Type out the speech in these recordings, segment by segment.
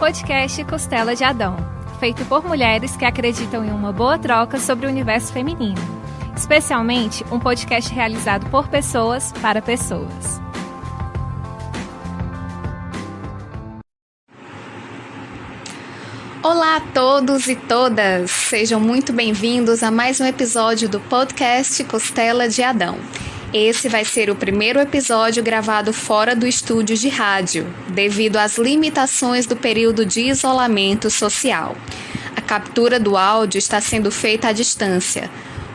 podcast Costela de Adão, feito por mulheres que acreditam em uma boa troca sobre o universo feminino. Especialmente um podcast realizado por pessoas para pessoas. Olá a todos e todas! Sejam muito bem-vindos a mais um episódio do podcast Costela de Adão. Esse vai ser o primeiro episódio gravado fora do estúdio de rádio, devido às limitações do período de isolamento social. A captura do áudio está sendo feita à distância.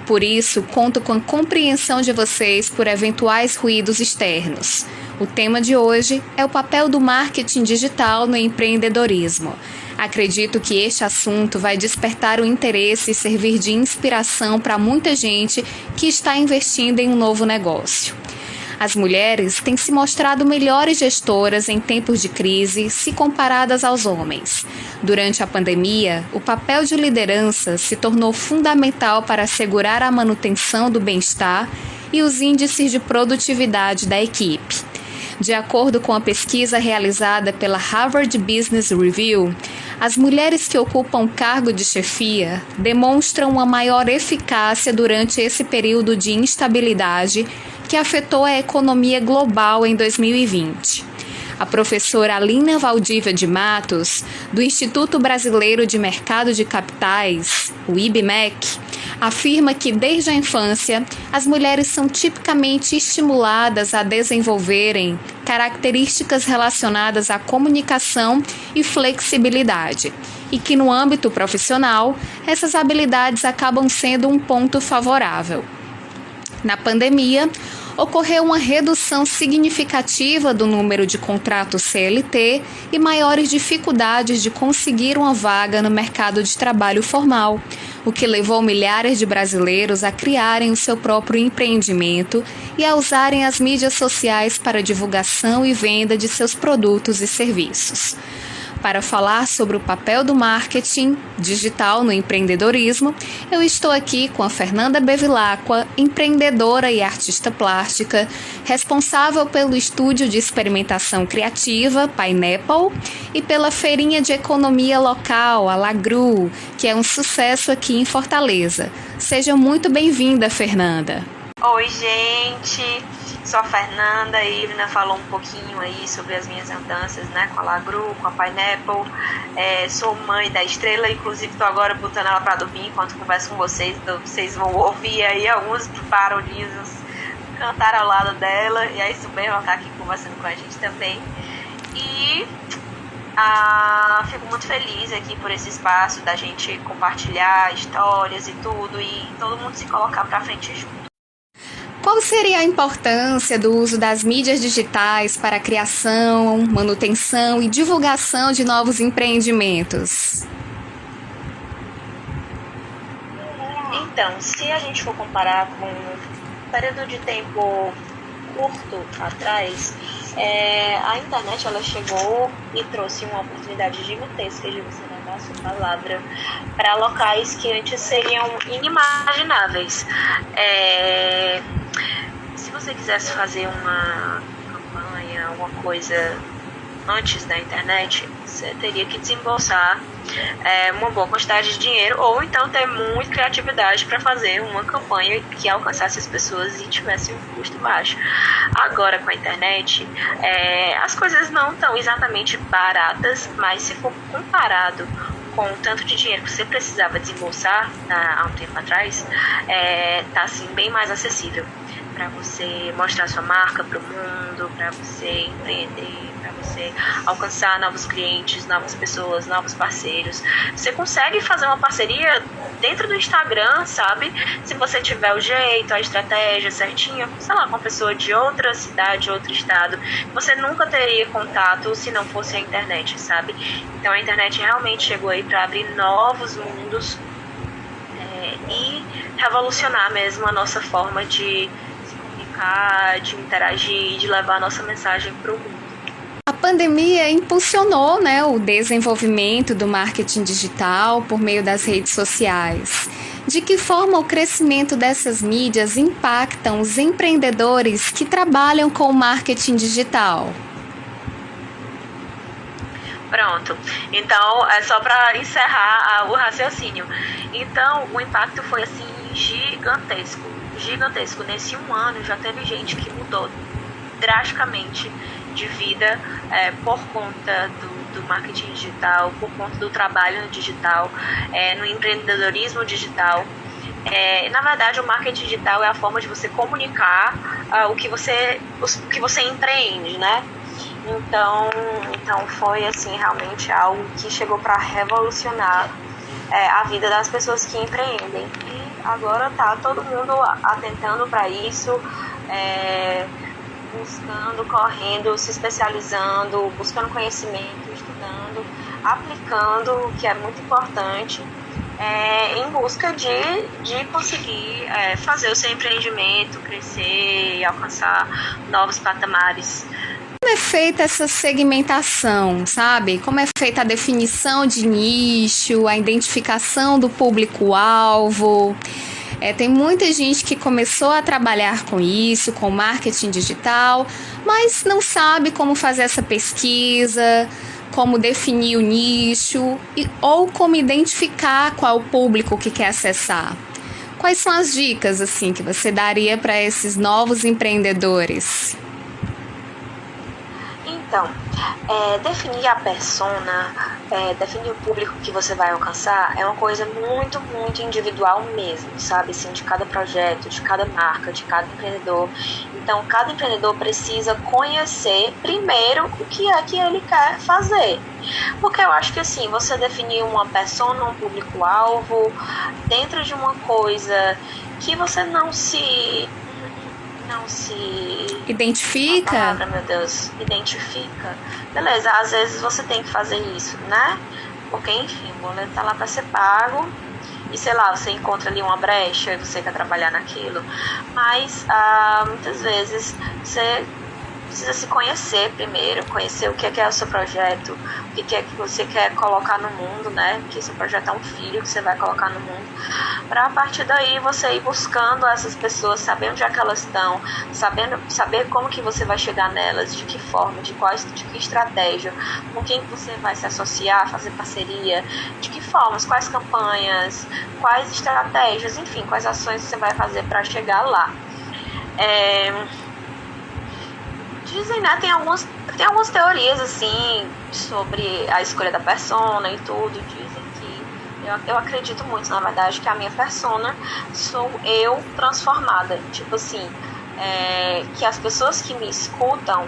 Por isso, conto com a compreensão de vocês por eventuais ruídos externos. O tema de hoje é o papel do marketing digital no empreendedorismo. Acredito que este assunto vai despertar o interesse e servir de inspiração para muita gente que está investindo em um novo negócio. As mulheres têm se mostrado melhores gestoras em tempos de crise se comparadas aos homens. Durante a pandemia, o papel de liderança se tornou fundamental para assegurar a manutenção do bem-estar e os índices de produtividade da equipe. De acordo com a pesquisa realizada pela Harvard Business Review, as mulheres que ocupam o cargo de chefia demonstram uma maior eficácia durante esse período de instabilidade que afetou a economia global em 2020. A professora Alina Valdívia de Matos, do Instituto Brasileiro de Mercado de Capitais, o IBMEC, afirma que desde a infância, as mulheres são tipicamente estimuladas a desenvolverem características relacionadas à comunicação e flexibilidade, e que no âmbito profissional, essas habilidades acabam sendo um ponto favorável. Na pandemia, ocorreu uma redução significativa do número de contratos CLT e maiores dificuldades de conseguir uma vaga no mercado de trabalho formal, o que levou milhares de brasileiros a criarem o seu próprio empreendimento e a usarem as mídias sociais para divulgação e venda de seus produtos e serviços. Para falar sobre o papel do marketing digital no empreendedorismo, eu estou aqui com a Fernanda Bevilacqua, empreendedora e artista plástica, responsável pelo estúdio de experimentação criativa, Pineapple, e pela feirinha de economia local, a Lagru, que é um sucesso aqui em Fortaleza. Seja muito bem-vinda, Fernanda. Oi, gente! Sou a Fernanda, a Ivna falou um pouquinho aí sobre as minhas andanças, né, com a Lagru, com a Pineapple. Sou mãe da Estrela, inclusive estou agora botando ela para dormir enquanto converso com vocês, então vocês vão ouvir aí alguns barulhinhos cantar ao lado dela, e aí super ela tá aqui conversando com a gente também. E fico muito feliz aqui por esse espaço da gente compartilhar histórias e tudo, e todo mundo se colocar para frente junto. Qual seria a importância do uso das mídias digitais para a criação, manutenção e divulgação de novos empreendimentos? Então, se a gente for comparar com um período de tempo curto atrás, a internet ela chegou e trouxe uma oportunidade gigantesca de você levar a sua palavra para locais que antes seriam inimagináveis. Se você quisesse fazer uma campanha, alguma coisa antes da internet, você teria que desembolsar uma boa quantidade de dinheiro, ou então ter muita criatividade para fazer uma campanha que alcançasse as pessoas e tivesse um custo baixo. Agora, com a internet, as coisas não estão exatamente baratas, mas se for comparado com o tanto de dinheiro que você precisava desembolsar há um tempo atrás, tá assim, bem mais acessível para você mostrar sua marca para o mundo, para você empreender, para você alcançar novos clientes, novas pessoas, novos parceiros. Você consegue fazer uma parceria dentro do Instagram, sabe? Se você tiver o jeito, a estratégia certinha, sei lá, com uma pessoa de outra cidade, outro estado, você nunca teria contato se não fosse a internet, sabe? Então a internet realmente chegou aí para abrir novos mundos e revolucionar mesmo a nossa forma de de interagir, de levar a nossa mensagem para o mundo. A pandemia impulsionou, o desenvolvimento do marketing digital por meio das redes sociais. De que forma o crescimento dessas mídias impactam os empreendedores que trabalham com o marketing digital? Pronto. Então, é só para encerrar o raciocínio. Então, o impacto foi assim gigantesco. Gigantesco. Nesse 1 ano já teve gente que mudou drasticamente de vida por conta do marketing digital, por conta do trabalho no digital, no empreendedorismo digital. Na verdade, o marketing digital é a forma de você comunicar o que você empreende, né? Então foi assim realmente algo que chegou para revolucionar a vida das pessoas que empreendem. E agora tá todo mundo atentando para isso, buscando, correndo, se especializando, buscando conhecimento, estudando, aplicando, o que é muito importante, em busca de conseguir fazer o seu empreendimento crescer e alcançar novos patamares. Como é feita essa segmentação, sabe? Como é feita a definição de nicho, a identificação do público-alvo? Tem muita gente que começou a trabalhar com isso, com marketing digital, mas não sabe como fazer essa pesquisa, como definir o nicho ou como identificar qual o público que quer acessar. Quais são as dicas assim que você daria para esses novos empreendedores? Então, definir a persona, definir o público que você vai alcançar é uma coisa muito, muito individual mesmo, sabe? Assim, de cada projeto, de cada marca, de cada empreendedor. Então, cada empreendedor precisa conhecer primeiro o que é que ele quer fazer. Porque eu acho que assim, você definir uma persona, um público-alvo, dentro de uma coisa que você não se identifica. Palavra, meu Deus, identifica. Beleza, às vezes você tem que fazer isso, né? Porque, enfim, o boleto tá lá para ser pago e, sei lá, você encontra ali uma brecha e você quer trabalhar naquilo. Mas, muitas vezes, você precisa se conhecer primeiro, conhecer o que é o seu projeto, o que é que você quer colocar no mundo, né? Que seu projeto é um filho que você vai colocar no mundo. Para a partir daí você ir buscando essas pessoas, saber onde é que elas estão, saber como que você vai chegar nelas, de que forma, de que estratégia, com quem você vai se associar, fazer parceria, de que formas, quais campanhas, quais estratégias, enfim, quais ações você vai fazer para chegar lá. Dizem, né, tem algumas teorias assim sobre a escolha da persona e tudo. Dizem que eu acredito muito, na verdade, que a minha persona sou eu transformada. Tipo assim, que as pessoas que me escutam,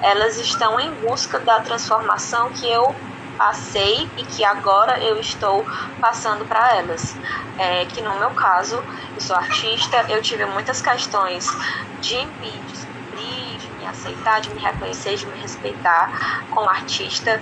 elas estão em busca da transformação que eu passei e que agora eu estou passando para elas. Que no meu caso, eu sou artista, eu tive muitas questões de me descobrir, de me aceitar, de me reconhecer, de me respeitar como artista,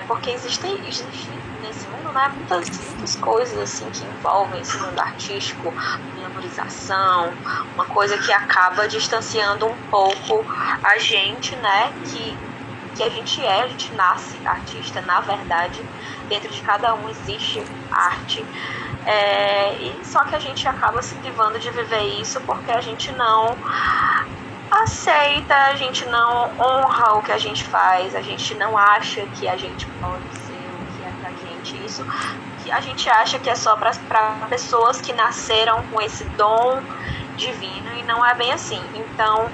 porque existe nesse mundo, né, muitas coisas assim que envolvem esse mundo artístico, glamorização, uma coisa que acaba distanciando um pouco a gente, né, que a gente nasce artista, na verdade, dentro de cada um existe arte, e só que a gente acaba se privando de viver isso porque a gente não aceita, a gente não honra o que a gente faz, a gente não acha que a gente pode ser o que é pra gente, isso que a gente acha que é só para pessoas que nasceram com esse dom divino, e não é bem assim. Então,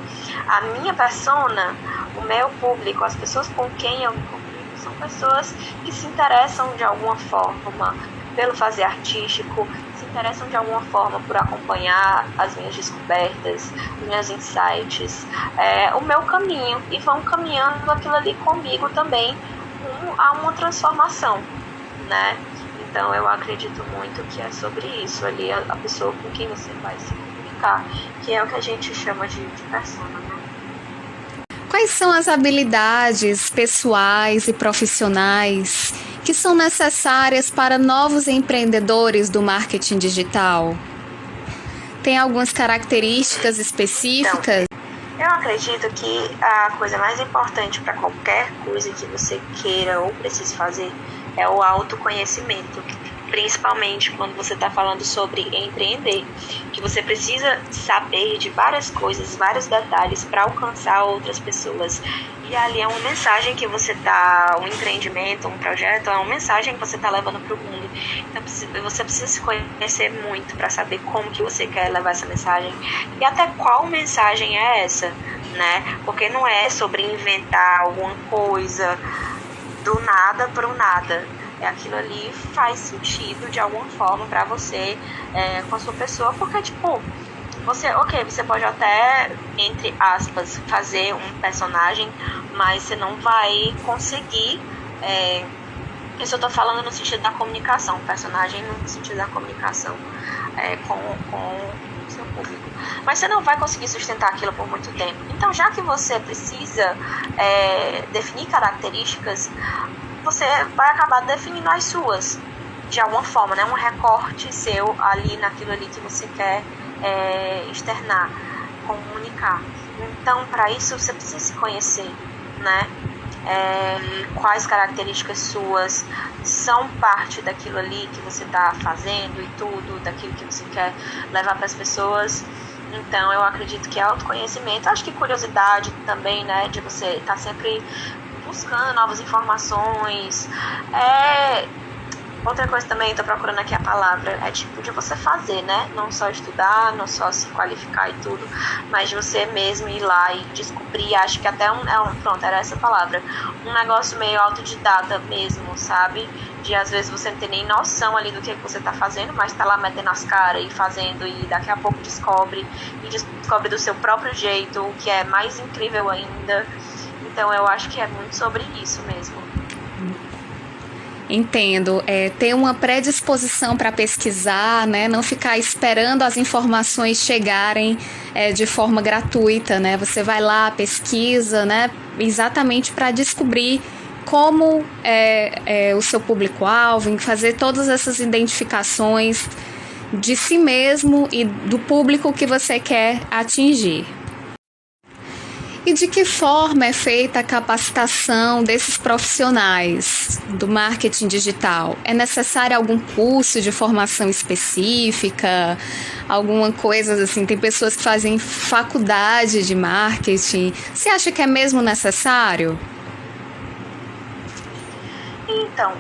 a minha persona, o meu público, as pessoas com quem eu me comunico, são pessoas que se interessam de alguma forma pelo fazer artístico, se interessam de alguma forma por acompanhar as minhas descobertas, os meus insights, o meu caminho, e vão caminhando aquilo ali comigo também a uma transformação, né? Então eu acredito muito que é sobre isso ali, a pessoa com quem você vai se comunicar, que é o que a gente chama de persona, né? Quais são as habilidades pessoais e profissionais que são necessárias para novos empreendedores do marketing digital? Tem algumas características específicas? Então, eu acredito que a coisa mais importante para qualquer coisa que você queira ou precise fazer é o autoconhecimento. principalmente quando você está falando sobre empreender, que você precisa saber de várias coisas, vários detalhes para alcançar outras pessoas. E ali é uma mensagem que você está, um empreendimento, um projeto, é uma mensagem que você está levando para o mundo. Então você precisa se conhecer muito para saber como que você quer levar essa mensagem e até qual mensagem é essa, né? Porque não é sobre inventar alguma coisa do nada para o nada. Aquilo ali faz sentido de alguma forma para você, com a sua pessoa, porque tipo, você pode até, entre aspas, fazer um personagem, mas você não vai conseguir, isso eu tô falando no sentido da comunicação, personagem no sentido da comunicação com o seu público, mas você não vai conseguir sustentar aquilo por muito tempo. Então, já que você precisa definir características, você vai acabar definindo as suas, de alguma forma, né? Um recorte seu ali naquilo ali que você quer externar, comunicar. Então, para isso, você precisa se conhecer, né? Quais características suas são parte daquilo ali que você está fazendo e tudo, daquilo que você quer levar para as pessoas. Então, eu acredito que autoconhecimento, acho que curiosidade também, né? De você estar sempre buscando novas informações. Outra coisa também, estou procurando aqui a palavra, tipo de você fazer, né? Não só estudar, não só se qualificar e tudo, mas de você mesmo ir lá e descobrir. Acho que até pronto, era essa palavra, um negócio meio autodidata mesmo, sabe? De às vezes você não tem nem noção ali do que você tá fazendo, mas tá lá metendo as caras e fazendo, e daqui a pouco descobre do seu próprio jeito, o que é mais incrível ainda. Então eu acho que é muito sobre isso mesmo. Entendo. Ter uma predisposição para pesquisar, né? Não ficar esperando as informações chegarem de forma gratuita, né? Você vai lá, pesquisa, né? Exatamente para descobrir como é o seu público-alvo, fazer todas essas identificações de si mesmo e do público que você quer atingir. E de que forma é feita a capacitação desses profissionais do marketing digital? É necessário algum curso de formação específica? Alguma coisa assim? Tem pessoas que fazem faculdade de marketing. Você acha que é mesmo necessário? Então,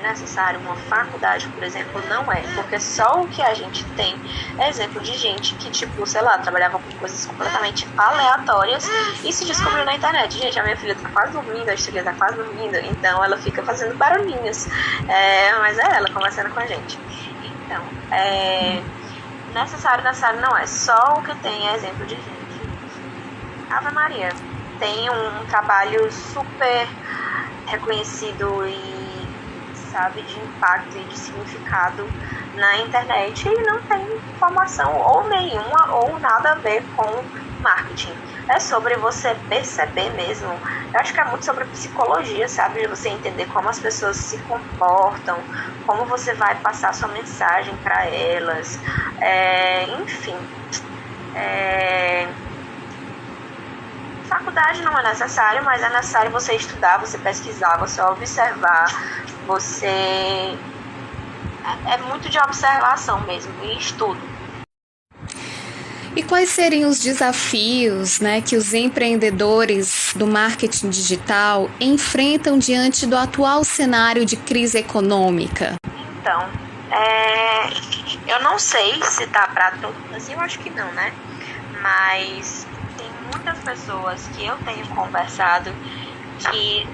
necessário uma faculdade, por exemplo, não é, porque só o que a gente tem é exemplo de gente que, tipo, sei lá, trabalhava com coisas completamente aleatórias e se descobriu na internet. Gente, a minha filha tá quase dormindo, a Estrela tá quase dormindo, então ela fica fazendo barulhinhos, mas é ela conversando com a gente. Então, necessário não é, só o que tem é exemplo de gente. Ave Maria, tem um trabalho super reconhecido e, sabe, de impacto e de significado na internet e não tem formação ou nenhuma ou nada a ver com marketing. É sobre você perceber mesmo. Eu acho que é muito sobre psicologia, sabe? De você entender como as pessoas se comportam, como você vai passar sua mensagem para elas, enfim. Faculdade não é necessário, mas é necessário você estudar, você pesquisar, você observar, você... É muito de observação mesmo, e estudo. E quais seriam os desafios, né, que os empreendedores do marketing digital enfrentam diante do atual cenário de crise econômica? Então, eu não sei se tá para todo assim, eu acho que não, né? Mas tem muitas pessoas que eu tenho conversado que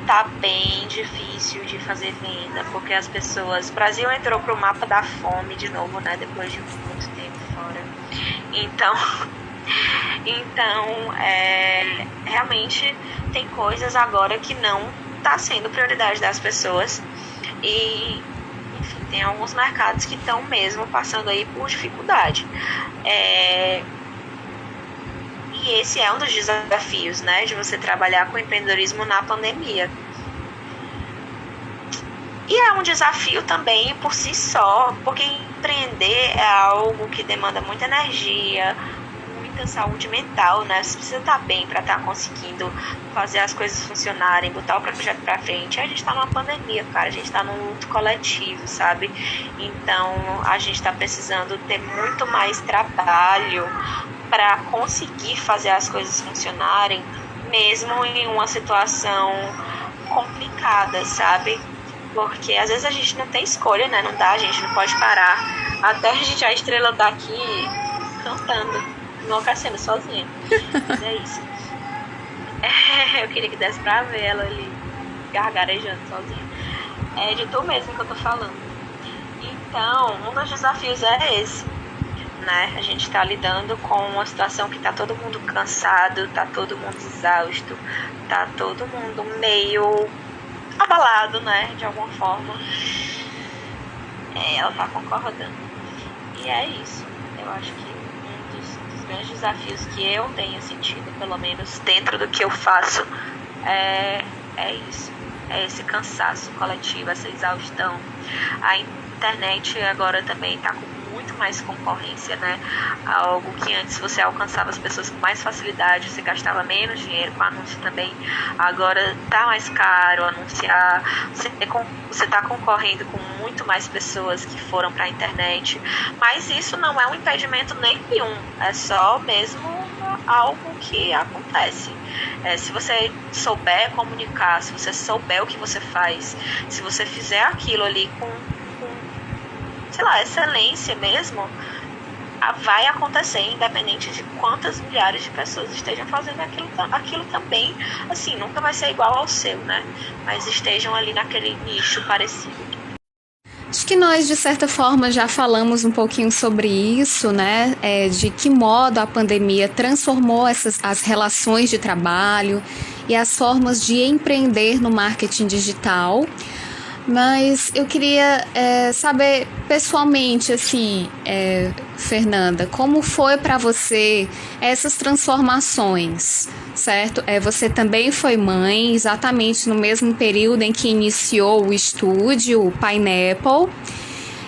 tá bem difícil de fazer venda, porque as pessoas... O Brasil entrou pro mapa da fome de novo, né? Depois de muito tempo fora. Então, realmente tem coisas agora que não tá sendo prioridade das pessoas e, enfim, tem alguns mercados que estão mesmo passando aí por dificuldade. E esse é um dos desafios, né, de você trabalhar com empreendedorismo na pandemia. E é um desafio também por si só, porque empreender é algo que demanda muita energia, muita saúde mental, né? Você precisa estar bem para estar conseguindo fazer as coisas funcionarem, botar o projeto para frente. A gente está numa pandemia, cara, a gente está num luto coletivo, sabe? Então a gente está precisando ter muito mais trabalho para conseguir fazer as coisas funcionarem, mesmo em uma situação complicada, sabe? Porque às vezes a gente não tem escolha, né? Não dá, a gente não pode parar até a gente, a estrela daqui cantando, enlouquecendo sozinha. Mas é isso. Eu queria que desse pra ver ela ali gargarejando sozinha. É de tu mesmo que eu tô falando. Então, um dos desafios é esse, né? A gente tá lidando com uma situação que tá todo mundo cansado, tá todo mundo exausto, tá todo mundo meio abalado, né? De alguma forma. Ela tá concordando. E é isso. Eu acho que um dos grandes desafios que eu tenho sentido, pelo menos dentro do que eu faço, é isso. É esse cansaço coletivo, essa exaustão. A internet agora também está com muito mais concorrência, né? Algo que antes você alcançava as pessoas com mais facilidade, você gastava menos dinheiro com anúncio também. Agora tá mais caro anunciar, você está concorrendo com muito mais pessoas que foram para a internet, mas isso não é um impedimento nenhum, é só mesmo algo que acontece. Se você souber comunicar, se você souber o que você faz, se você fizer aquilo ali com sei lá, excelência mesmo, vai acontecer, independente de quantas milhares de pessoas estejam fazendo aquilo também, assim, nunca vai ser igual ao seu, né? Mas estejam ali naquele nicho parecido. Acho que nós, de certa forma, já falamos um pouquinho sobre isso, né? De que modo a pandemia transformou as relações de trabalho e as formas de empreender no marketing digital. Mas eu queria saber pessoalmente, assim, Fernanda, como foi para você essas transformações, certo? Você também foi mãe, exatamente no mesmo período em que iniciou o estúdio, o Pineapple.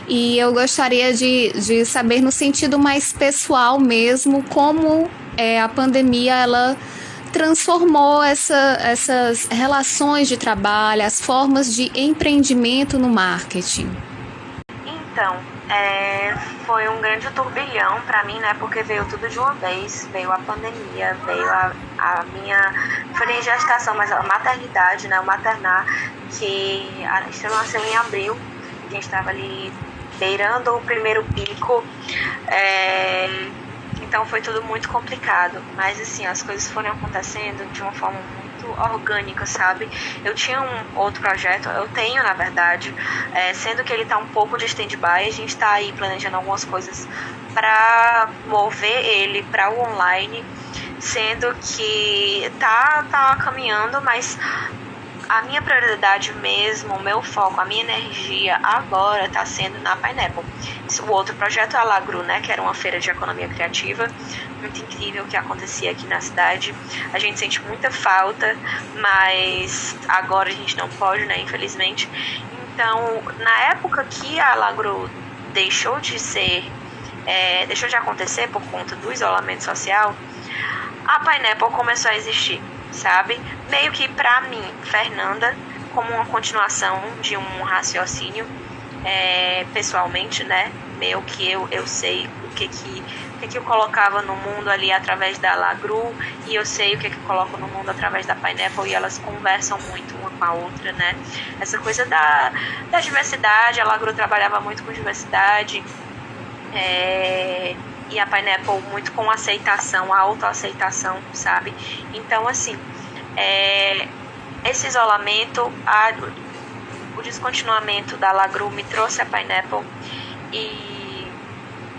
E eu gostaria de saber, no sentido mais pessoal mesmo, como a pandemia, ela transformou essas relações de trabalho, as formas de empreendimento no marketing. Então, foi um grande turbilhão para mim, né? Porque veio tudo de uma vez, veio a pandemia, veio a minha, foi em gestação, mas a maternidade, né? O maternar, que a gente nasceu em abril, a gente estava ali beirando o primeiro pico, então foi tudo muito complicado, mas assim, as coisas foram acontecendo de uma forma muito orgânica, sabe? Eu tinha um outro projeto, eu tenho na verdade, sendo que ele tá um pouco de stand-by, a gente tá aí planejando algumas coisas para mover ele para o online, sendo que tá caminhando, mas a minha prioridade mesmo, o meu foco, a minha energia agora está sendo na Pineapple. O outro projeto é a Lagru, né, que era uma feira de economia criativa, muito incrível que acontecia aqui na cidade. A gente sente muita falta, mas agora a gente não pode, né, infelizmente. Então, na época que a Lagru deixou de acontecer por conta do isolamento social, a Pineapple começou a existir, sabe? Meio que pra mim, Fernanda, como uma continuação de um raciocínio, pessoalmente, né? Meio que eu sei o que eu colocava no mundo ali através da Lagru, e eu sei o que eu coloco no mundo através da Pineapple, e elas conversam muito uma com a outra, né? Essa coisa da diversidade, a Lagru trabalhava muito com diversidade, e a Pineapple muito com aceitação, a autoaceitação, sabe? Então, assim, esse isolamento, o descontinuamento da Lagru me trouxe a Pineapple, e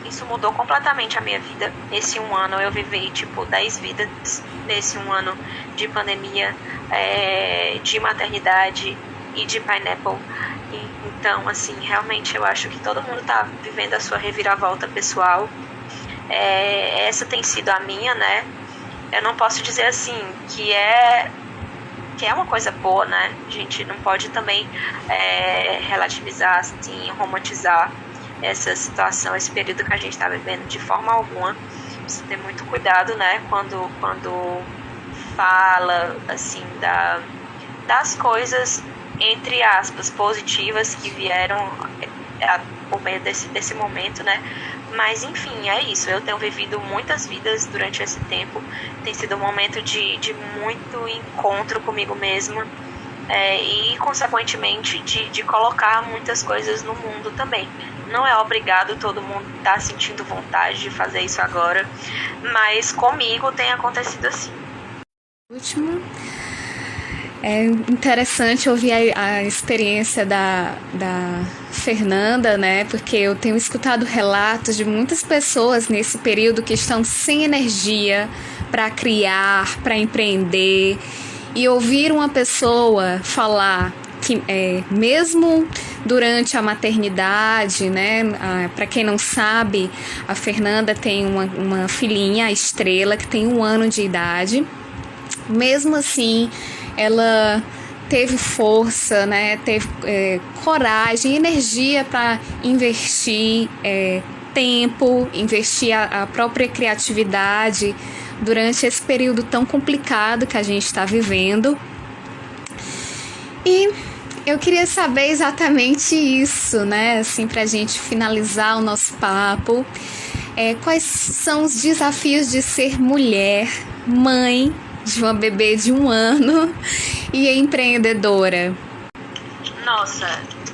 isso mudou completamente a minha vida. Nesse um ano eu vivi, 10 vidas, nesse um ano de pandemia, de maternidade e de Pineapple. Então, assim, realmente eu acho que todo mundo tá vivendo a sua reviravolta pessoal. Essa tem sido a minha, né? Eu não posso dizer assim que é uma coisa boa, né? A gente não pode também relativizar, assim, romantizar essa situação, esse período que a gente está vivendo de forma alguma. precisa ter muito cuidado, né, quando fala, assim, das coisas, entre aspas, positivas que vieram por meio desse momento, né? Mas, enfim, é isso. Eu tenho vivido muitas vidas durante esse tempo. Tem sido um momento de muito encontro comigo mesma. E, consequentemente, de colocar muitas coisas no mundo também. Não é obrigado todo mundo estar sentindo vontade de fazer isso agora, mas comigo tem acontecido assim. Último. É interessante ouvir a experiência da Fernanda, né? Porque eu tenho escutado relatos de muitas pessoas nesse período que estão sem energia para criar, para empreender. E ouvir uma pessoa falar que mesmo durante a maternidade, né? Para quem não sabe, a Fernanda tem uma filhinha, a Estrela, que tem 1 ano de idade. Mesmo assim, ela teve força, né? Teve coragem, energia para investir tempo, investir a própria criatividade durante esse período tão complicado que a gente está vivendo. E eu queria saber exatamente isso, né? Assim, para a gente finalizar o nosso papo, quais são os desafios de ser mulher, mãe de uma bebê de 1 ano e empreendedora? Nossa,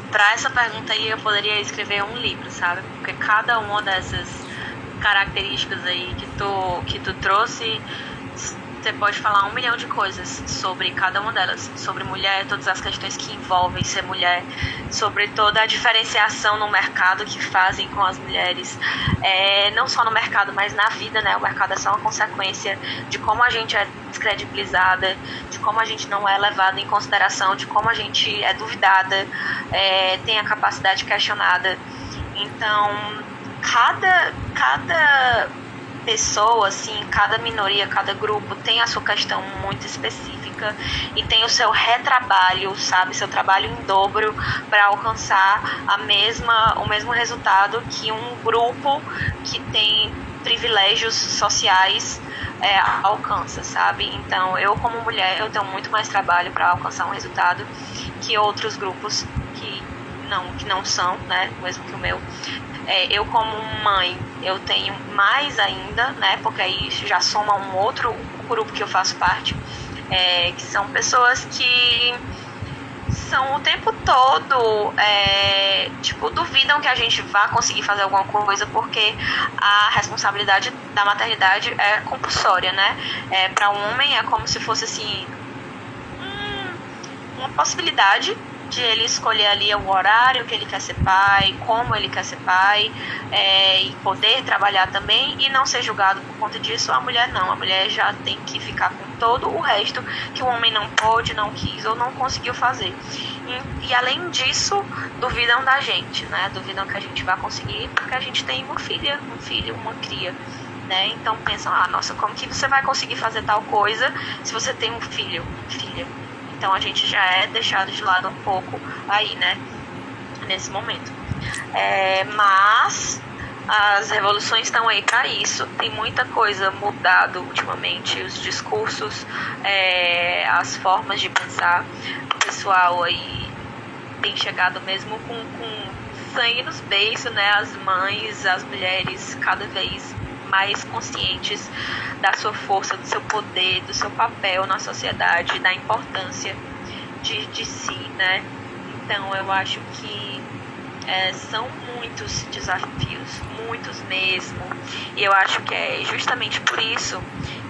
para essa pergunta aí eu poderia escrever um livro, sabe? Porque cada uma dessas características aí que tu trouxe, você pode falar 1 milhão de coisas sobre cada uma delas, sobre mulher, todas as questões que envolvem ser mulher, sobre toda a diferenciação no mercado que fazem com as mulheres, não só no mercado, mas na vida, né? O mercado é só uma consequência de como a gente é descredibilizada, de como a gente não é levada em consideração, de como a gente é duvidada, tem a capacidade questionada. Então, cada pessoa, assim, cada minoria, cada grupo tem a sua questão muito específica e tem o seu retrabalho, sabe, seu trabalho em dobro para alcançar o mesmo resultado que um grupo que tem privilégios sociais alcança, sabe? Então, eu como mulher, eu tenho muito mais trabalho para alcançar um resultado que outros grupos que não são, né, mesmo que o meu. Eu como mãe, eu tenho mais ainda, né, porque aí já soma um outro grupo que eu faço parte, que são pessoas que são o tempo todo, duvidam que a gente vá conseguir fazer alguma coisa, porque a responsabilidade da maternidade é compulsória, né? Para um homem é como se fosse assim, uma possibilidade de ele escolher ali o horário que ele quer ser pai, como ele quer ser pai, e poder trabalhar também e não ser julgado por conta disso. A mulher não, a mulher já tem que ficar com todo o resto que o homem não pôde, não quis ou não conseguiu fazer. E além disso, duvidam da gente, né? Duvidam que a gente vai conseguir porque a gente tem uma filha, um filho, uma cria, né? Então pensam, nossa, como que você vai conseguir fazer tal coisa se você tem um filho, filha? Então a gente já é deixado de lado um pouco aí, né, nesse momento. Mas as revoluções estão aí para isso. Tem muita coisa mudado ultimamente, os discursos, as formas de pensar. O pessoal aí tem chegado mesmo com sangue nos beiços, né? As mães, as mulheres cada vez mais conscientes da sua força, do seu poder, do seu papel na sociedade, da importância de si, né? Então eu acho que são muitos desafios, muitos mesmo, e eu acho que é justamente por isso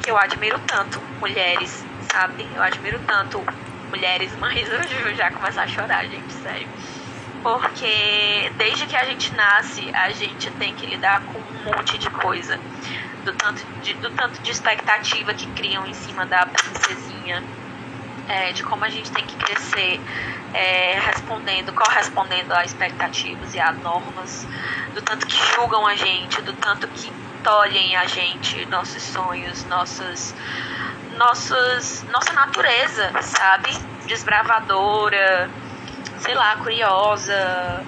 que eu admiro tanto mulheres, sabe? Eu admiro tanto mulheres, mães. Hoje eu já começo a chorar, gente, sério. Porque desde que a gente nasce, a gente tem que lidar com um monte de coisa. Do tanto de expectativa que criam em cima da princesinha, de como a gente tem que crescer correspondendo a expectativas e a normas, do tanto que julgam a gente, do tanto que tolhem a gente, nossos sonhos, nossa natureza, sabe? Desbravadora, sei lá, curiosa,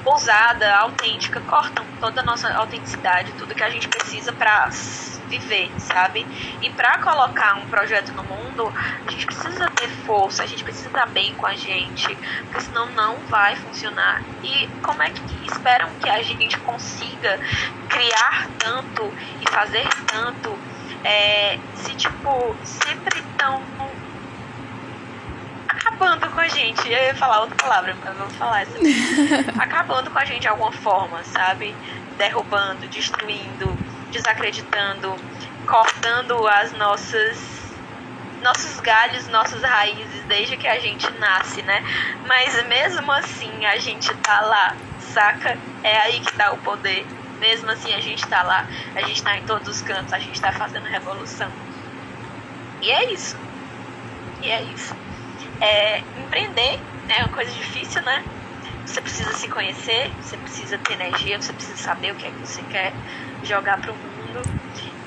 ousada, autêntica, cortam toda a nossa autenticidade, tudo que a gente precisa para viver, sabe? E para colocar um projeto no mundo, a gente precisa ter força, a gente precisa estar bem com a gente, porque senão não vai funcionar. E como é que esperam que a gente consiga criar tanto e fazer tanto, se tipo, sempre estão acabando com a gente? Eu ia falar outra palavra, mas vamos falar essa. Acabando com a gente de alguma forma, sabe? Derrubando, destruindo, desacreditando, cortando as nossos galhos, nossas raízes desde que a gente nasce, né? Mas mesmo assim a gente tá lá, saca? É aí que tá o poder. Mesmo assim a gente tá lá, a gente tá em todos os cantos, a gente tá fazendo revolução. E é isso. Empreender é uma coisa difícil, né? Você precisa se conhecer, você precisa ter energia, você precisa saber o que é que você quer jogar pro mundo.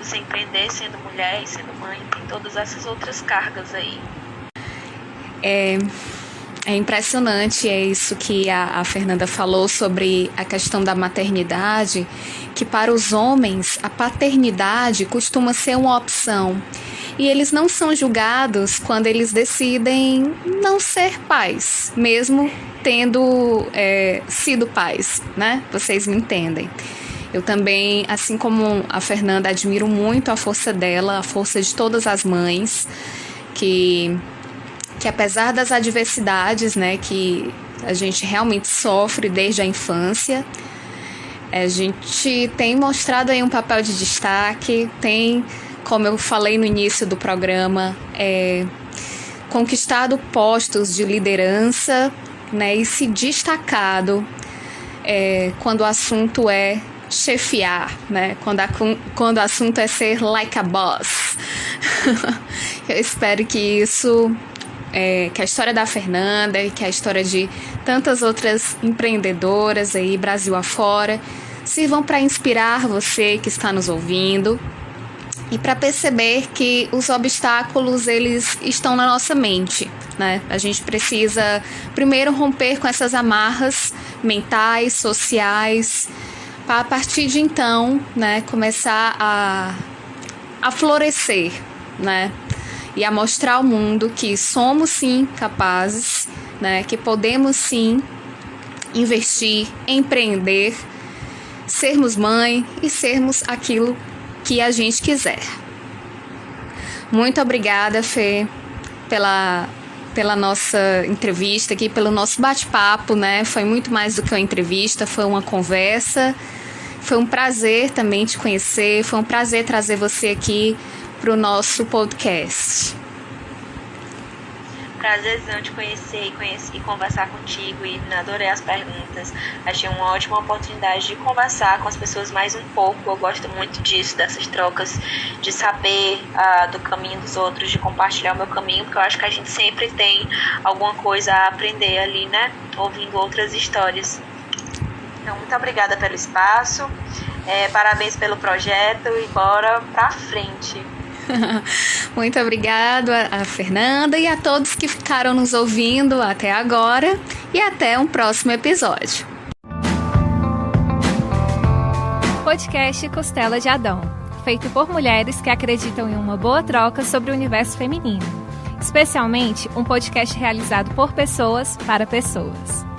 Você empreender sendo mulher e sendo mãe, tem todas essas outras cargas aí. É impressionante, é isso que a Fernanda falou sobre a questão da maternidade, que para os homens a paternidade costuma ser uma opção. E eles não são julgados quando eles decidem não ser pais, mesmo tendo sido pais, né? Vocês me entendem. Eu também, assim como a Fernanda, admiro muito a força dela, a força de todas as mães, que apesar das adversidades, né, que a gente realmente sofre desde a infância, a gente tem mostrado aí um papel de destaque, tem, como eu falei no início do programa, conquistado postos de liderança, né, e se destacado quando o assunto é chefiar, né? Quando o assunto é ser like a boss. Eu espero que isso, que a história da Fernanda e que a história de tantas outras empreendedoras aí, Brasil afora, sirvam para inspirar você que está nos ouvindo e para perceber que os obstáculos, eles estão na nossa mente, né? A gente precisa primeiro romper com essas amarras mentais, sociais, para a partir de então, né, começar a florescer, né, e a mostrar ao mundo que somos sim capazes, né, que podemos sim investir, empreender, sermos mãe e sermos aquilo que a gente quiser. Muito obrigada, Fê, pela nossa entrevista aqui, pelo nosso bate-papo, né? Foi muito mais do que uma entrevista, foi uma conversa. Foi um prazer também te conhecer, foi um prazer trazer você aqui para o nosso podcast. Prazerzão te conhecer e conversar contigo, e adorei as perguntas. Achei uma ótima oportunidade de conversar com as pessoas mais um pouco. Eu gosto muito disso, dessas trocas, de saber do caminho dos outros, de compartilhar o meu caminho, porque eu acho que a gente sempre tem alguma coisa a aprender ali, né? Ouvindo outras histórias. Então, muito obrigada pelo espaço, parabéns pelo projeto e bora pra frente. Muito obrigada a Fernanda e a todos que ficaram nos ouvindo até agora e até um próximo episódio. Podcast Costela de Adão, feito por mulheres que acreditam em uma boa troca sobre o universo feminino. Especialmente um podcast realizado por pessoas para pessoas.